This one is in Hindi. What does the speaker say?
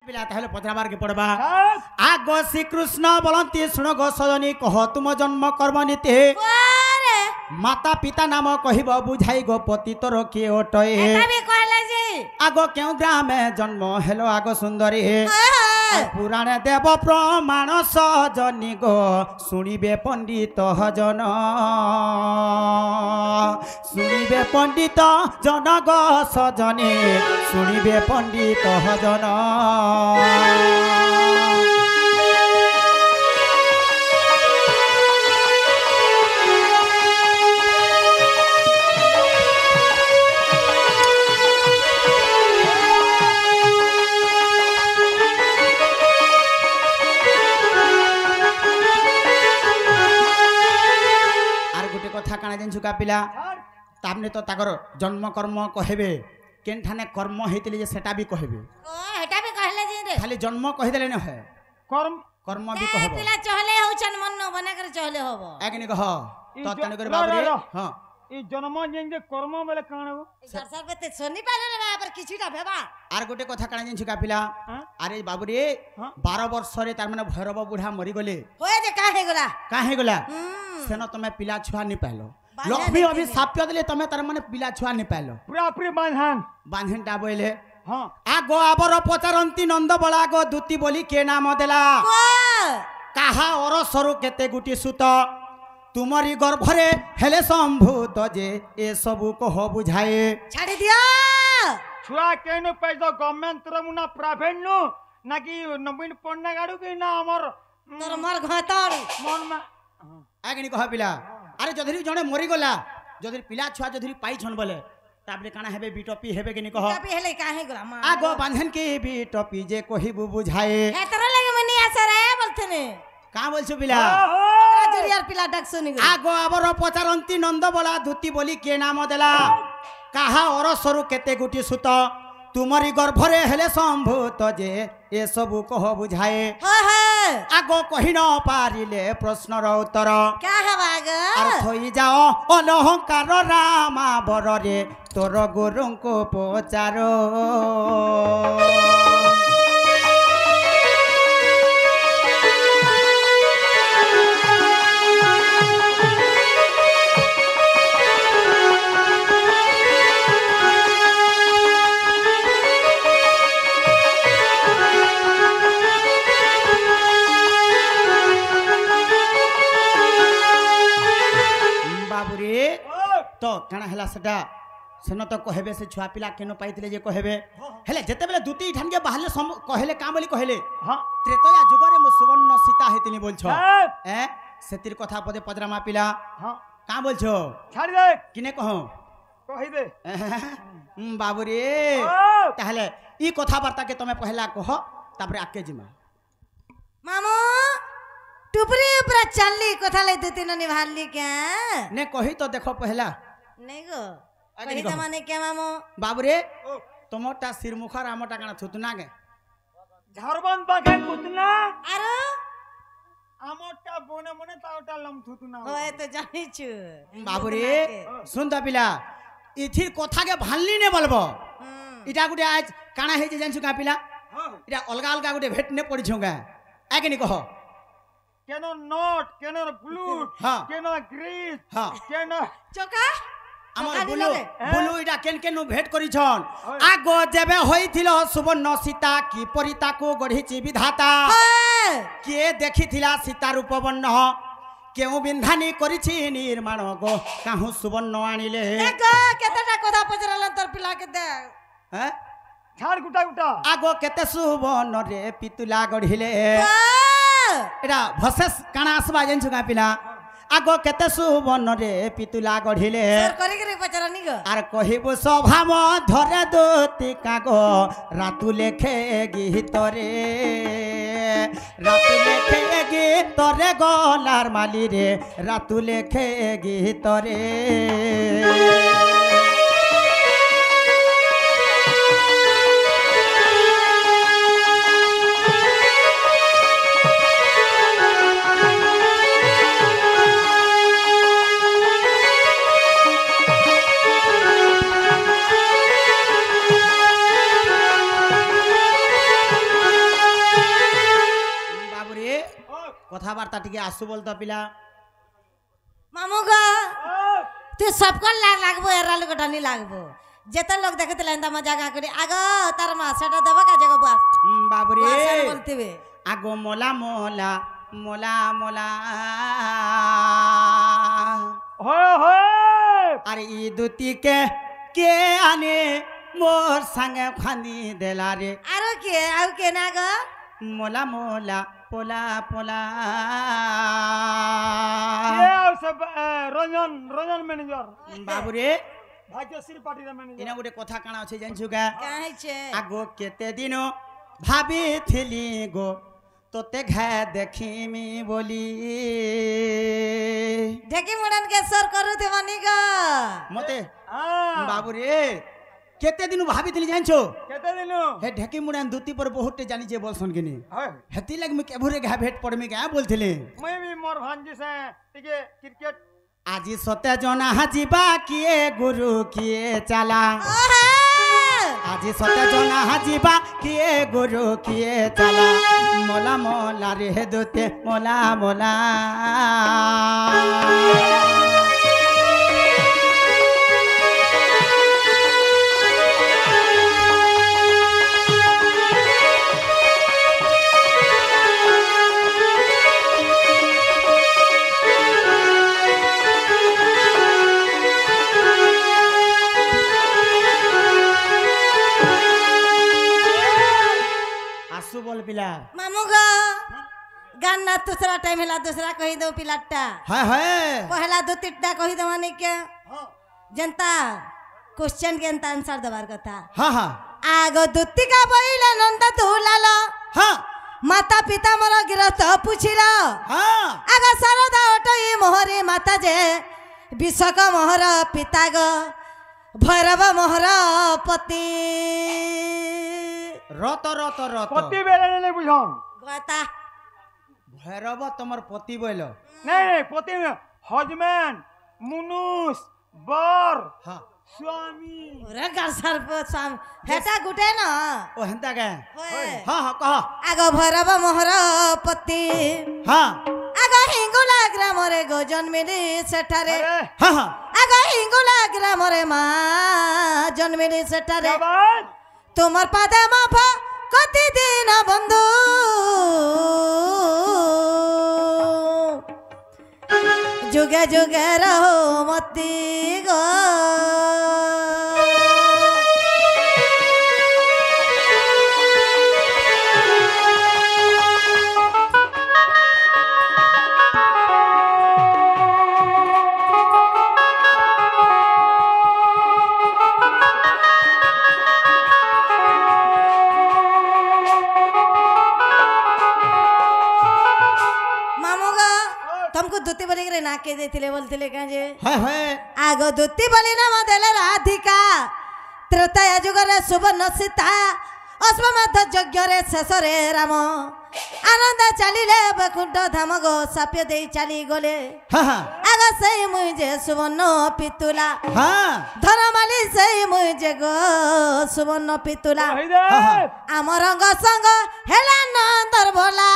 पिला ताहले पचराबार के पड़बा आगो श्री कृष्ण बोलंती सुनो गो सजनी कह तुम जन्म कर्म नीति माता पिता नाम कहिब बुझाई गो पति तोर किए ओटए आगो क्यों ग्राम जन्म हेलो आगो सुंदरी पुराण देव प्रमाण सजनी गो शुणिबे पंडित जन शुणिबे पंडित जन गो सजनी शुणिबे पंडित जन झुका पिला तामने तो ताकर जन्म कर्म कहबे केन ठाने कर्म हेतिले जे सेटा भी कहबे हेटा भी कहले जे रे खाली जन्म कहि देले न है कर्म भी कहबो पिला चहले होचन मन न बना कर चहले होबो आगनी कह तो तने कर बाबू रे हां ई जन्म जे कर्म बेले काण हो सर पे सोनी पाले रे पर किछुटा भेबा आर गोटे कथा काण जे झुका पिला अरे बाबू रे 12 वर्ष रे तार माने भैरव बुढ़ा मरि गले होय जे का हे गला सेनो तमे पिला छुआ नि पालो लक्ष्मी अभी साप्य दिले तमे तार माने पिला छुआ नि पालो पूरा पूरी बांधन टा बोले हां आगो आबर पचारंती नंद बला गो दूती बोली के नाम देला काहा और सरु केते गुटी सुत तुमरी गर्भरे हेले संभूत जे ए सबु कह बुझाए छाड़ी दिया छुआ केनो पैसा गवर्नमेंट तरफ ना प्राइवेट नु ना कि नवीन पन्ना गाडू कि ना हमर तोर मर घतर मन में आगनी कह पिला अरे जधरी जने मरि गला जधरी पिला छुआ जधरी पाई छन बोले ताबरे काना हेबे बीटपी हेबे कि नि कह बीटपी हेले काहे गला मा आगो बांधन के बीटपी जे कहिबु बुझाए हे तोरा लगे मनी आसरे बोलथने का बोलछु पिला जुरियार पिला डाक सुनी गो आगो आबर पचारंती नंद बला धुती बोली के नाम देला काहा और सरु केते गुटी सुत तुमरी गर्भरे हेले संभूत जे ए सबु कह बुझाए आगो कहि न पारिले प्रश्नर उत्तर क्या हवाग अर थई जाओ अलहंकार रामा बररे तोर गुरुको पचारो तो काना हला सेटा सेन तो कहबे से छुआ पिला केनो पाइतिले जे कहबे हेले जते बेले दुती ठान के बाहले कहले का बोली कहले हां त्रेतया जुगरे मो सुवर्ण सीता हेतिनी बोलछो सेतिर कथा पदे पदरामा पिला हां का बोलछो छाड़ दे किने कहो कहि दे बाबू रे ताहले ई कथा वार्ता के तमे पहला कह तापरे आके जिमा मामू टुपरी ऊपर चलली कथा ले दे तीन निभाली क्या ने कही तो देखो पहला नहीं गो कही त माने क्या मामू बाबू रे तमोटा सिरमुखर आमटा काना थुतना के झारबन बागे कुतना आरो आमटा बोने बोने तावटा लम थुतना होय तो जानि छु बाबू रे सुन त पिला इथिर कथा के भालनी ने बोलबो इटा गुटे आज काना हे जे जानछु का पिला इटा अलगा अलगा गुटे भेट ने पड़ी छुगा आके नि कहो केनो नोट केनो ब्लू केनो ग्रीस केनो चोका हमर बुलू इटा केन केनो भेट करी छन आगो जेबे होइथिलो सुवर्ण सीता की परिता को गढिछि विधाता के देखिथिला सीता रूप वर्ण केउ बिंधानी करिछि निर्माण गो काहू सुवर्ण आनिले देखो केतेटा कथा पचरला तोर पिला के दे हैं छाड़ गुटा गुटा आगो केते सुवर्ण रे पितुला गढिले एटा भसेस काना आसबा जेन छुगा पिला आगो केते सुवर्ण रे पितुला गढिले सर करे करे पचरानी गो आर कहिबो सभा म धरे दोती कागो रातु लेखे गीत रे रातु लेखे गीत रे गलार माली रे रातु लेखे गीत रे কথাবার্তা টিকে আসু বলতো পিলা মামু গো তুই সবকর লাগবো এরা লোকটা নি লাগবো যেতে লোক দেখতে লাইন তার মজা গা করি আগ তার মা সেটা দেবা কাজে গো বাস বাবুরে বলতিবে আগো মোলা মোলা মোলা মোলা আর ই দুটিকে কে আনে মোর সঙ্গে ফাঁদি দেলা রে আর কে না গো মোলা মোলা পোলা পোলা রঞ্জন রঞ্জন ম্যানেজার বাবুরে ভাগ্যশ্রী পার্টির ম্যানেজার এনা গোটে কথা কাଣା আছে জানছু কা কাহিছে আগো কেতে দিন ভাবিথিলি গো তোতে ঘা দেখিমি বলি ঢেকি মুড়ান কে সর করুতে মানি গো মতে বাবুরে কেতে দিন ভাবিথিলি জানছো কেতে দিনু হে ঢেকি মুড়ান দুতি पर बहुते जानी जे बोलसन किनी হয় हेती लग में केभुरे घा भेट पड़मी क्या बोलथिले मैं भी मोर भांजी से टिके क्रिकेट আজি সতে জনা হাজিবা কিয়ে গুরু কিয়ে চালা আজি সতে জনা হাজিবা কিয়ে গুরু কিয়ে চালা মোলা মোলা রে দুতে মোলা মোলা আসু বল পিলা মামু গো গান না दूसरा टाइम हैला दूसरा कही दो पिलाटा হ্যাঁ হ্যাঁ पहला दो तिट्टा कही दो माने के जनता क्वेश्चन के आंसर दबार कथा হ্যাঁ হ্যাঁ आगो दुत्ती का बइला नंद तुलाला হ্যাঁ माता पिता मोर गिरत पुछिला হ্যাঁ आगो सरदा ओटई मोहरे माता जे विश्वक मोहर पिता गो भैरव मोहर पति রত রত রত পতি বেলে নেই বুঝন गता ভৈরব তোমার পতি বইল नहीं नहीं पति में हजबैंड मुनुस बर হ্যাঁ स्वामी ओरे गरसर पो साम हेटा गुटे न ও হেন্তা কে होए হ্যাঁ হ্যাঁ কহ आगो भैरव मोहर पति হ্যাঁ आगो हिंगुला ग्राम रे गो जन्मिली सेठारे अरे হ্যাঁ হ্যাঁ आगो हिंगुला ग्राम रे मा जन्मिली सेठारे क्या बात তোমার পাদে মাফ কতি দিন বন্ধু যুগে যুগে রহো মতি গো मामू गो तुमको दुत्ती बोली करे ना के देथिले बोलथिले काजे হ্যাঁ হ্যাঁ आगो दुत्ती बोली ना मदेले राधिका त्रैतया जुगरे सुवर्ण सीता अस्ममध्य यज्ञ रे शेष रे राम आनंद चलिले बैकुंठ धाम गो साप्य देई चली गले হ্যাঁ হ্যাঁ आगो सेई मुई जे सुवर्ण पितुला হ্যাঁ धरमाली सेई मुई जे गो सुवर्ण पितुला कही दे हाँ, हाँ। आम रंग संग हेला नंदर भोला